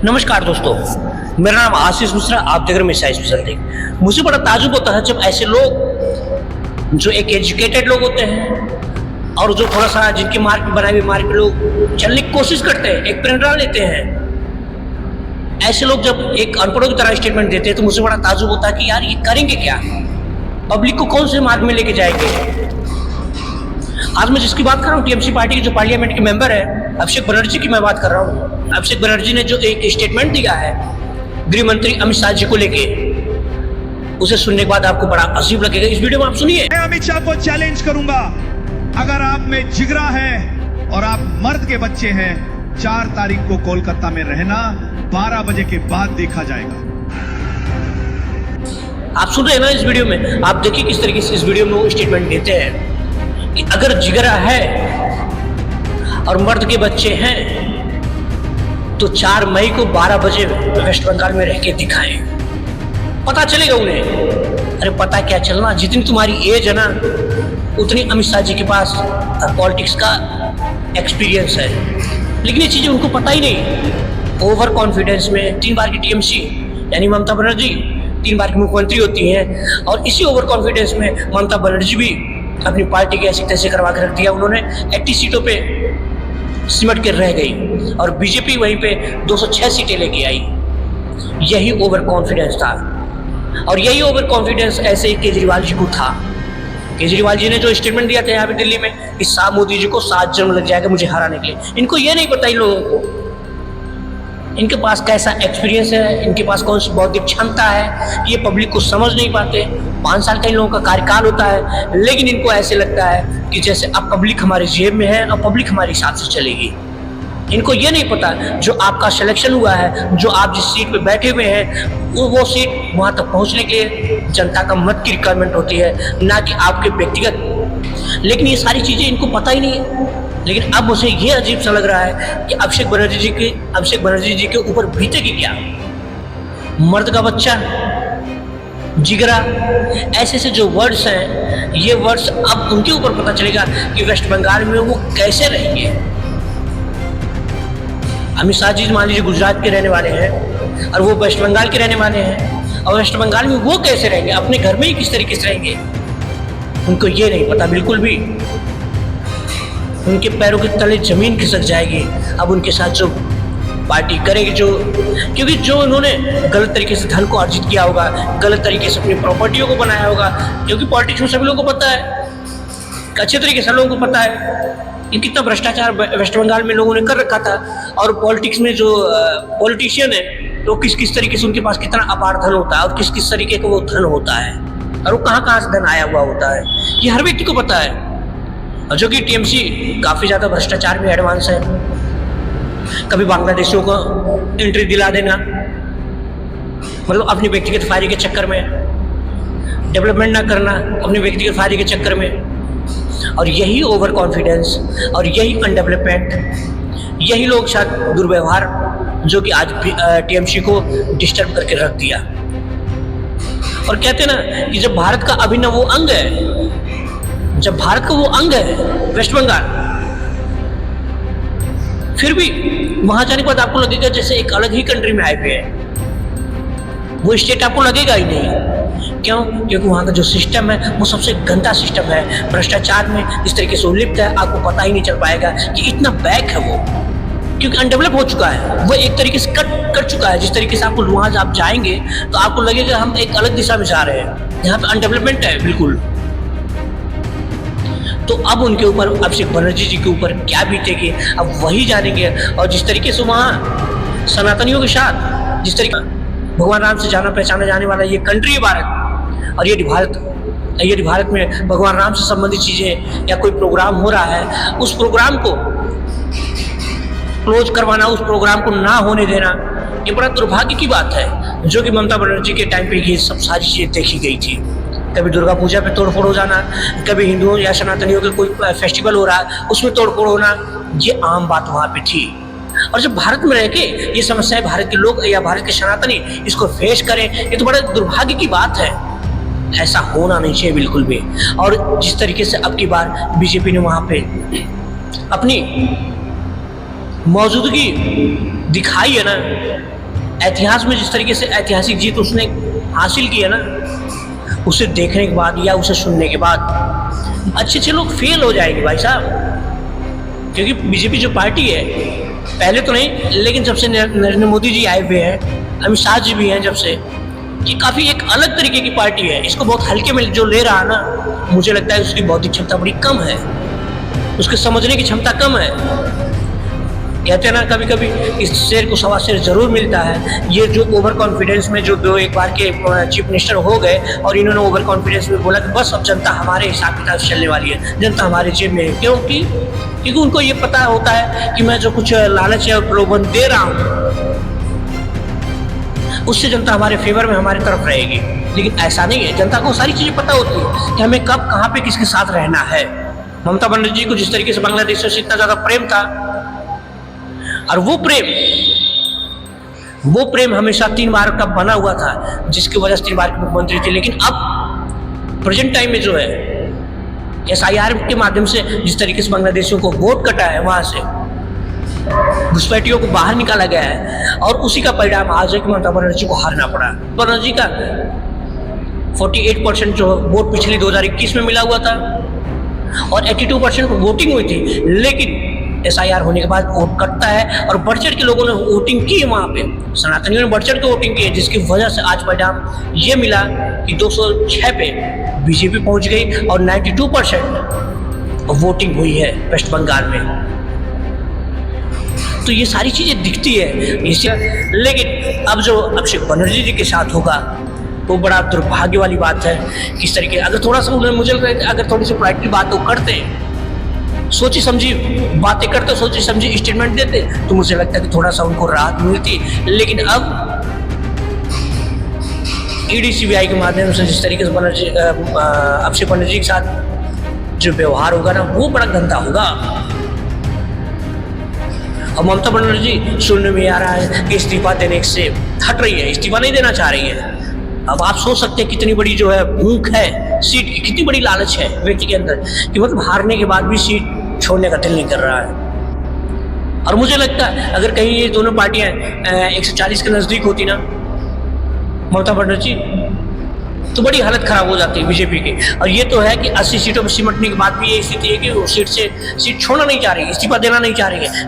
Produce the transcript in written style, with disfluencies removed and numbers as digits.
नमस्कार दोस्तों, मेरा नाम आशीष मिश्रा। आप देख रहे हैं मिश्रा स्पेशल टेक। मुझे बड़ा ताज्जुब होता है जब ऐसे लोग जो एक एजुकेटेड लोग होते हैं और जो थोड़ा सा जिनकी मार्क बनाए हुए मार्क लोग चलने की कोशिश करते हैं, एक प्रेरणा लेते हैं, ऐसे लोग जब एक अनपढ़ों की तरह स्टेटमेंट देते हैं तो मुझे बड़ा ताज्जुब होता है कि यार ये करेंगे क्या, पब्लिक को कौन से मार्ग में लेके जाएंगे। आज मैं जिसकी बात कर रहा हूँ टीएमसी पार्टी के जो पार्लियामेंट के मेंबर है अभिषेक बनर्जी की मैं बात कर रहा हूँ। अभिषेक बनर्जी ने जो एक स्टेटमेंट दिया है गृह मंत्री अमित शाह जी को लेके, उसे सुनने के बाद आपको बड़ा अजीब लगेगा। इस वीडियो में आप सुनिए। मैं अमित शाह को चैलेंज करूंगा, अगर आप में जिगरा है और आप मर्द के बच्चे हैं, 4 तारीख को कोलकाता में रहना, 12 बजे के बाद देखा जाएगा। आप सुन रहे हैं ना इस वीडियो में, आप देखिए किस तरीके से इस वीडियो में वो स्टेटमेंट देते हैं कि अगर जिगरा है और मर्द के बच्चे हैं तो 4 मई को 12 बजे वेस्ट बंगाल में रह के दिखाएं, पता चलेगा उन्हें। अरे पता क्या चलना, जितनी तुम्हारी एज है ना उतनी अमित शाह जी के पास पॉलिटिक्स का एक्सपीरियंस है, लेकिन ये चीजें उनको पता ही नहीं। ओवर कॉन्फिडेंस में 3 बार की टीएमसी यानी ममता बनर्जी 3 बार की मुख्यमंत्री होती हैं और इसी ओवर कॉन्फिडेंस में ममता बनर्जी भी अपनी पार्टी के ऐसी तैसे करवा के रख दिया। उन्होंने 80 सीटों पे सिमट के रह गई और बीजेपी वहीं पे 206 सीटें लेके आई। यही ओवर कॉन्फिडेंस था और यही ओवर कॉन्फिडेंस ऐसे ही केजरीवाल जी को था। केजरीवाल जी ने जो स्टेटमेंट दिया था यहाँ पे दिल्ली में कि शाह मोदी जी को 7 जन्म लग जाएगा मुझे हराने के लिए, इनको ये नहीं पता इन लोगों को इनके पास कैसा एक्सपीरियंस है, इनके पास कौन सी बौद्धिक क्षमता है, ये पब्लिक को समझ नहीं पाते। 5 साल का इन लोगों का कार्यकाल होता है, लेकिन इनको ऐसे लगता है कि जैसे अब पब्लिक हमारे जेब में है, अब पब्लिक हमारे साथ से चलेगी। इनको ये नहीं पता जो आपका सिलेक्शन हुआ है, जो आप जिस सीट पे बैठे हुए हैं वो सीट वहाँ तक पहुँचने के लिए जनता का मत की रिक्वायरमेंट होती है, ना कि आपके व्यक्तिगत। लेकिन ये सारी चीज़ें इनको पता ही नहीं है। लेकिन अब मुझे ये अजीब सा लग रहा है कि अभिषेक बनर्जी जी के ऊपर बीतेगी क्या। मर्द का बच्चा, जिगरा, ऐसे ऐसे जो वर्ड्स हैं, ये वर्ड्स अब उनके ऊपर पता चलेगा कि वेस्ट बंगाल में वो कैसे रहेंगे। अमित शाह जी मान लीजिए गुजरात के रहने वाले हैं और वो वेस्ट बंगाल के रहने वाले हैं, और वेस्ट बंगाल में वो कैसे रहेंगे, अपने घर में ही किस तरीके से रहेंगे, उनको ये नहीं पता बिल्कुल भी। उनके पैरों के तले जमीन खिसक जाएगी अब उनके साथ जो पार्टी करेगी, क्योंकि जो उन्होंने गलत तरीके से धन को अर्जित किया होगा, गलत तरीके से अपनी प्रॉपर्टियों को बनाया होगा, क्योंकि पॉलिटिक्स में सभी लोगों को पता है, अच्छे तरीके से लोगों को पता है कि कितना भ्रष्टाचार वेस्ट बंगाल में लोगों ने कर रखा था। और पॉलिटिक्स में जो पॉलिटिशियन है तो किस किस तरीके से उनके पास कितना अपार धन होता है और किस किस तरीके का वो धन होता है और वो कहाँ कहाँ से धन आया हुआ होता है, ये हर व्यक्ति को पता है। और जो कि टीएमसी काफ़ी ज़्यादा भ्रष्टाचार में एडवांस है। कभी बांग्लादेशियों को एंट्री दिला देना, मतलब अपनी व्यक्तिगत फायदे के चक्कर में, डेवलपमेंट ना करना अपने व्यक्तिगत फायदे के चक्कर में। और यही ओवर कॉन्फिडेंस और यही अनडेवलपमेंट, यही लोग शायद दुर्व्यवहार जो कि आज टीएमसी को डिस्टर्ब करके रख दिया। और कहते हैं ना कि जब भारत का अभिन्न वो अंग है, जब भारत का वो अंग है वेस्ट बंगाल, फिर भी वहां जाने के बाद आपको लगेगा जैसे एक अलग ही कंट्री में आए हुए हैं। वो स्टेट आपको लगेगा ही नहीं। क्यों? क्योंकि वहां का जो सिस्टम है वो सबसे गंदा सिस्टम है, भ्रष्टाचार में इस तरीके से उलिप्त है, आपको पता ही नहीं चल पाएगा कि इतना बैक है वो, क्योंकि अनडेवलप हो चुका है वो, एक तरीके से कट चुका है। जिस तरीके से आपको वहां आप जाएंगे तो आपको लगेगा हम एक अलग दिशा में जा रहे हैं, यहाँ पे अनडेवलपमेंट है बिल्कुल। तो अब उनके ऊपर अभिषेक बनर्जी जी के ऊपर क्या बीतेगी अब वही जानेंगे। और जिस तरीके से वहाँ सनातनियों के साथ, जिस तरीके भगवान राम से जाना पहचाना जाने वाला ये कंट्री है भारत, और यदि भारत में भगवान राम से संबंधित चीज़ें या कोई प्रोग्राम हो रहा है, उस प्रोग्राम को क्लोज करवाना, उस प्रोग्राम को ना होने देना, ये बड़ा दुर्भाग्य की बात है। जो कि ममता बनर्जी के टाइम पे ये सब सारी चीज़ें देखी गई थी। कभी दुर्गा पूजा पे तोड़फोड़ हो जाना, कभी हिंदुओं या सनातनियों के कोई फेस्टिवल हो रहा है उसमें तोड़फोड़ होना, ये आम बात वहाँ पे थी। और जब भारत में रह के ये समस्याएं भारत के लोग या भारत के सनातनी इसको फेस करें, ये तो बड़ा दुर्भाग्य की बात है। ऐसा होना नहीं चाहिए बिल्कुल भी। और जिस तरीके से अब की बार बीजेपी ने वहाँ पे अपनी मौजूदगी दिखाई है ना, इतिहास में जिस तरीके से ऐतिहासिक जीत उसने हासिल की है ना, उसे देखने के बाद या उसे सुनने के बाद अच्छे लोग फेल हो जाएंगे भाई साहब। क्योंकि बीजेपी जो पार्टी है, पहले तो नहीं, लेकिन जब से नरेंद्र मोदी जी आए हुए हैं, अमित शाह जी भी हैं, जब से ये काफ़ी एक अलग तरीके की पार्टी है। इसको बहुत हल्के में जो ले रहा है ना, मुझे लगता है उसकी बौद्धिक क्षमता बड़ी कम है, उसके समझने की क्षमता कम है। कहते हैं ना, कभी कभी इस शेर को सवा शेर जरूर मिलता है। ये जो ओवर कॉन्फिडेंस में जो दो एक बार के चीफ मिनिस्टर हो गए और इन्होंने ओवर कॉन्फिडेंस में बोला कि बस अब जनता हमारे हिसाब किताब से चलने वाली है, जनता हमारे जेब में है। क्योंकि उनको ये पता होता है कि मैं जो कुछ लालच और प्रलोभन दे रहा हूँ उससे जनता हमारे फेवर में हमारी तरफ रहेगी। लेकिन ऐसा नहीं है, जनता को सारी चीज़ें पता होती है कि हमें कब कहाँ पे किसके साथ रहना है। ममता बनर्जी को जिस तरीके से बांग्लादेश से इतना ज़्यादा प्रेम था, और वो प्रेम हमेशा 3 बार का बना हुआ था, जिसकी वजह से 3 बार के मुख्यमंत्री थे। लेकिन अब प्रेजेंट टाइम में जो है SIR के माध्यम से जिस तरीके से बांग्लादेशियों को वोट कटा है, वहाँ से घुसपैठियों को बाहर निकाला गया है, और उसी का परिणाम आज है कि ममता बनर्जी को हारना पड़ा। बनर्जी का 48% जो वोट पिछले 2021 में मिला हुआ था और 82% वोटिंग हुई थी। लेकिन SIR होने के बाद वोट कटता है और बढ़ चढ़ के लोगों ने वोटिंग की है। वहाँ पे सनातनियों ने बढ़ चढ़ के वोटिंग की है, जिसकी वजह से आज परिणाम ये मिला कि 206 पे बीजेपी पहुँच गई और 92% वोटिंग हुई है वेस्ट बंगाल में। तो ये सारी चीज़ें दिखती है इससे। लेकिन अब जो अभिषेक बनर्जी जी के साथ होगा वो बड़ा दुर्भाग्य वाली बात है। किस तरीके अगर थोड़ा सा मुझे लगता है अगर थोड़ी सी पोलाइटली बात वो करते, सोची समझी बातें करते, सोची समझी स्टेटमेंट देते, तो मुझे लगता है कि थोड़ा सा उनको राहत मिलती। लेकिन अब ED CBI के माध्यम से जिस तरीके से अभिषेक बनर्जी के साथ जो व्यवहार होगा ना, वो बड़ा गंदा होगा। और ममता बनर्जी सुनने में आ रहा है कि इस्तीफा देने से हट रही है, इस्तीफा नहीं देना चाह रही है। अब आप सोच सकते हैं कितनी बड़ी जो है भूख है सीट की, कितनी बड़ी लालच है व्यक्ति के अंदर, कि मतलब हारने के बाद भी सीट छोड़ने का दिल नहीं कर रहा है। और मुझे लगता है अगर कहीं ये दोनों पार्टियां 140 के नज़दीक होती ना, ममता बनर्जी, तो बड़ी हालत खराब हो जाती है बीजेपी की। और ये तो है कि 80 सीटों पर सिमटने के बाद भी ये स्थिति है कि वो सीट छोड़ना नहीं चाह रही, इस्तीफा देना नहीं चाह रही है।